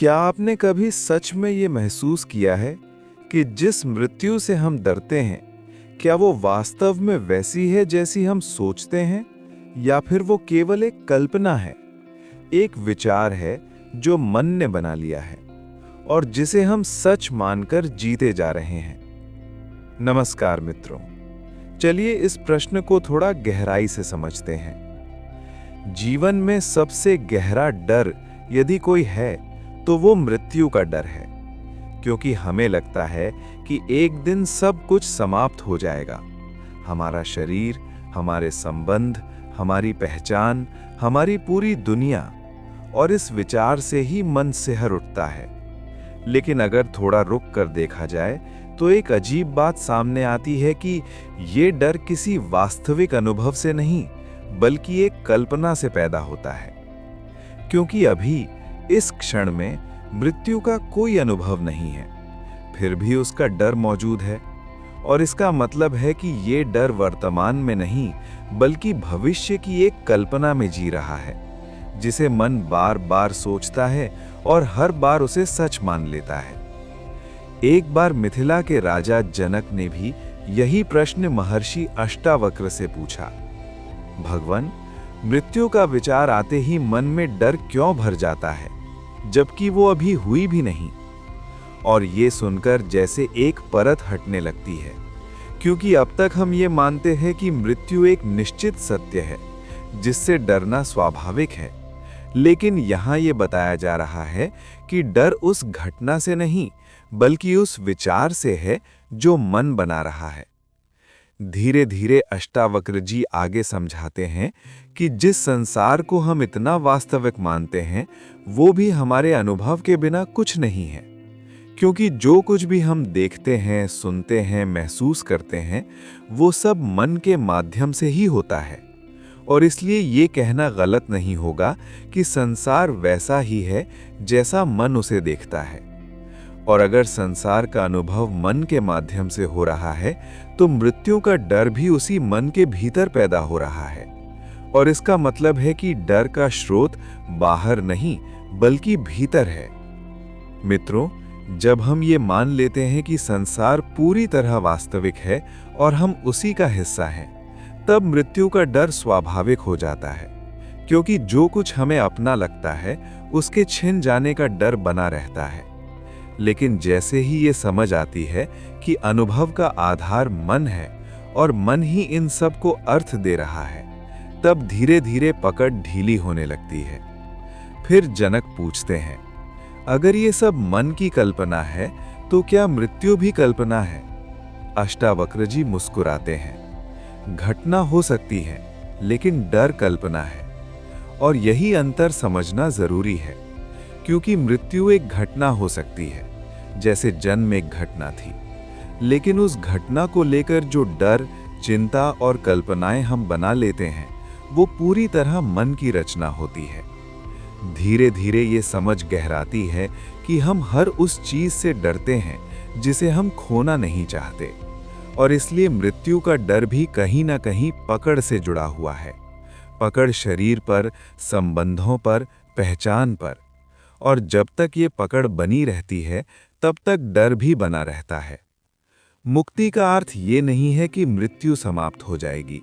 क्या आपने कभी सच में ये महसूस किया है कि जिस मृत्यु से हम डरते हैं, क्या वो वास्तव में वैसी है जैसी हम सोचते हैं, या फिर वो केवल एक कल्पना है, एक विचार है जो मन ने बना लिया है और जिसे हम सच मानकर जीते जा रहे हैं? नमस्कार मित्रों, चलिए इस प्रश्न को थोड़ा गहराई से समझते हैं। जीवन में सबसे गहरा डर यदि कोई है तो वो मृत्यु का डर है, क्योंकि हमें लगता है कि एक दिन सब कुछ समाप्त हो जाएगा। हमारा शरीर, हमारे संबंध, हमारी पहचान, हमारी पूरी दुनिया, और इस विचार से ही मन सिहर उठता है। लेकिन अगर थोड़ा रुक कर देखा जाए तो एक अजीब बात सामने आती है कि ये डर किसी वास्तविक अनुभव से नहीं, बल्कि एक कल्पना से पैदा होता है। क्योंकि अभी इस क्षण में मृत्यु का कोई अनुभव नहीं है, फिर भी उसका डर मौजूद है। और इसका मतलब है कि ये डर वर्तमान में नहीं, बल्कि भविष्य की एक कल्पना में जी रहा है, जिसे मन बार बार सोचता है और हर बार उसे सच मान लेता है। एक बार मिथिला के राजा जनक ने भी यही प्रश्न महर्षि अष्टावक्र से पूछा, भगवान, मृत्यु का विचार आते ही मन में डर क्यों भर जाता है, जबकि वो अभी हुई भी नहीं? और ये सुनकर जैसे एक परत हटने लगती है, क्योंकि अब तक हम ये मानते हैं कि मृत्यु एक निश्चित सत्य है जिससे डरना स्वाभाविक है। लेकिन यहाँ ये बताया जा रहा है कि डर उस घटना से नहीं, बल्कि उस विचार से है जो मन बना रहा है। धीरे धीरे अष्टावक्र जी आगे समझाते हैं कि जिस संसार को हम इतना वास्तविक मानते हैं, वो भी हमारे अनुभव के बिना कुछ नहीं है। क्योंकि जो कुछ भी हम देखते हैं, सुनते हैं, महसूस करते हैं, वो सब मन के माध्यम से ही होता है। और इसलिए ये कहना गलत नहीं होगा कि संसार वैसा ही है जैसा मन उसे देखता है। और अगर संसार का अनुभव मन के माध्यम से हो रहा है, तो मृत्यु का डर भी उसी मन के भीतर पैदा हो रहा है। और इसका मतलब है कि डर का स्रोत बाहर नहीं, बल्कि भीतर है। मित्रों, जब हम ये मान लेते हैं कि संसार पूरी तरह वास्तविक है और हम उसी का हिस्सा हैं, तब मृत्यु का डर स्वाभाविक हो जाता है। क्योंकि जो कुछ हमें अपना लगता है, उसके छिन जाने का डर बना रहता है। लेकिन जैसे ही ये समझ आती है कि अनुभव का आधार मन है और मन ही इन सब को अर्थ दे रहा है, तब धीरे धीरे पकड़ ढीली होने लगती है। फिर जनक पूछते हैं, अगर ये सब मन की कल्पना है, तो क्या मृत्यु भी कल्पना है? अष्टावक्र जी मुस्कुराते हैं, घटना हो सकती है, लेकिन डर कल्पना है। और यही अंतर समझना जरूरी है, क्योंकि मृत्यु एक घटना हो सकती है, जैसे जन्म एक घटना थी। लेकिन उस घटना को लेकर जो डर, चिंता और कल्पनाएं हम बना लेते हैं, वो पूरी तरह मन की रचना होती है। धीरे धीरे ये समझ गहराती है कि हम हर उस चीज से डरते हैं जिसे हम खोना नहीं चाहते। और इसलिए मृत्यु का डर भी कहीं ना कहीं पकड़ से जुड़ा हुआ है। पकड़ शरीर पर, संबंधों पर, पहचान पर। और जब तक ये पकड़ बनी रहती है, तब तक डर भी बना रहता है। मुक्ति का अर्थ ये नहीं है कि मृत्यु समाप्त हो जाएगी,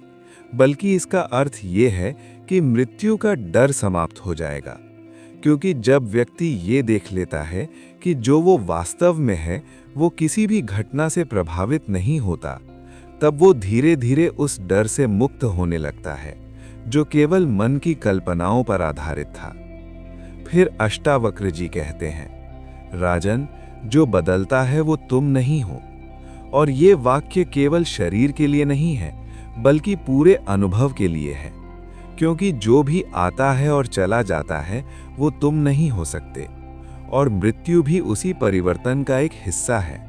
बल्कि इसका अर्थ ये है कि मृत्यु का डर समाप्त हो जाएगा। क्योंकि जब व्यक्ति ये देख लेता है कि जो वो वास्तव में है, वो किसी भी घटना से प्रभावित नहीं होता, तब वो धीरे धीरे उस डर से मुक्त होने लगता है, जो केवल मन की कल्पनाओं पर आधारित था। फिर अष्टावक्र जी कहते हैं, राजन, जो बदलता है वो तुम नहीं हो। और ये वाक्य केवल शरीर के लिए नहीं है, बल्कि पूरे अनुभव के लिए है। क्योंकि जो भी आता है और चला जाता है, वो तुम नहीं हो सकते। और मृत्यु भी उसी परिवर्तन का एक हिस्सा है।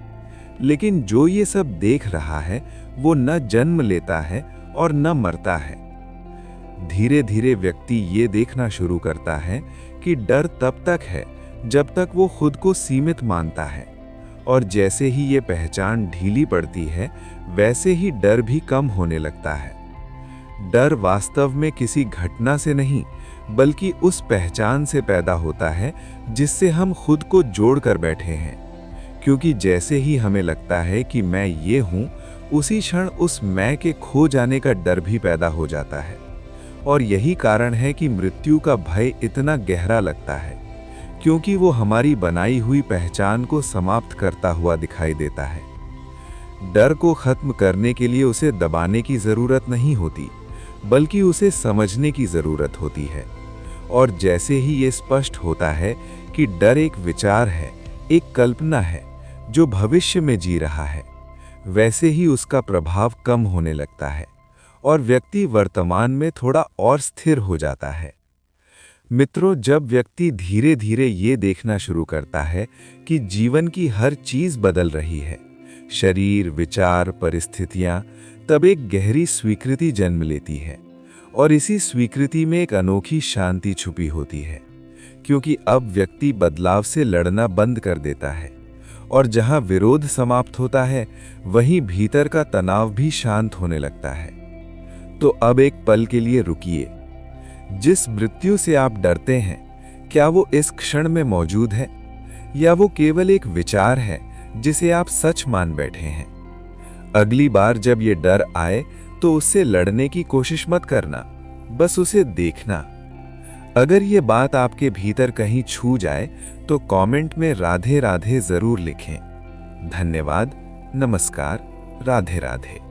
लेकिन जो ये सब देख रहा है, वो न जन्म लेता है और न मरता है। धीरे धीरे व्यक्ति ये देखना शुरू करता है कि डर तब तक है जब तक वो खुद को सीमित मानता है। और जैसे ही ये पहचान ढीली पड़ती है, वैसे ही डर भी कम होने लगता है। डर वास्तव में किसी घटना से नहीं, बल्कि उस पहचान से पैदा होता है जिससे हम खुद को जोड़ कर बैठे हैं। क्योंकि जैसे ही हमें लगता है कि मैं ये हूँ, उसी क्षण उस मैं के खो जाने का डर भी पैदा हो जाता है। और यही कारण है कि मृत्यु का भय इतना गहरा लगता है, क्योंकि वो हमारी बनाई हुई पहचान को समाप्त करता हुआ दिखाई देता है। डर को खत्म करने के लिए उसे दबाने की जरूरत नहीं होती, बल्कि उसे समझने की जरूरत होती है। और जैसे ही ये स्पष्ट होता है कि डर एक विचार है, एक कल्पना है जो भविष्य में जी रहा है, वैसे ही उसका प्रभाव कम होने लगता है और व्यक्ति वर्तमान में थोड़ा और स्थिर हो जाता है। मित्रों, जब व्यक्ति धीरे धीरे ये देखना शुरू करता है कि जीवन की हर चीज बदल रही है, शरीर, विचार, परिस्थितियां, तब एक गहरी स्वीकृति जन्म लेती है। और इसी स्वीकृति में एक अनोखी शांति छुपी होती है, क्योंकि अब व्यक्ति बदलाव से लड़ना बंद कर देता है। और जहां विरोध समाप्त होता है, वहीं भीतर का तनाव भी शांत होने लगता है। तो अब एक पल के लिए रुकिए। जिस मृत्यु से आप डरते हैं, क्या वो इस क्षण में मौजूद है, या वो केवल एक विचार है जिसे आप सच मान बैठे हैं? अगली बार जब ये डर आए तो उससे लड़ने की कोशिश मत करना, बस उसे देखना। अगर ये बात आपके भीतर कहीं छू जाए तो कमेंट में राधे राधे जरूर लिखें। धन्यवाद, नमस्कार, राधे राधे।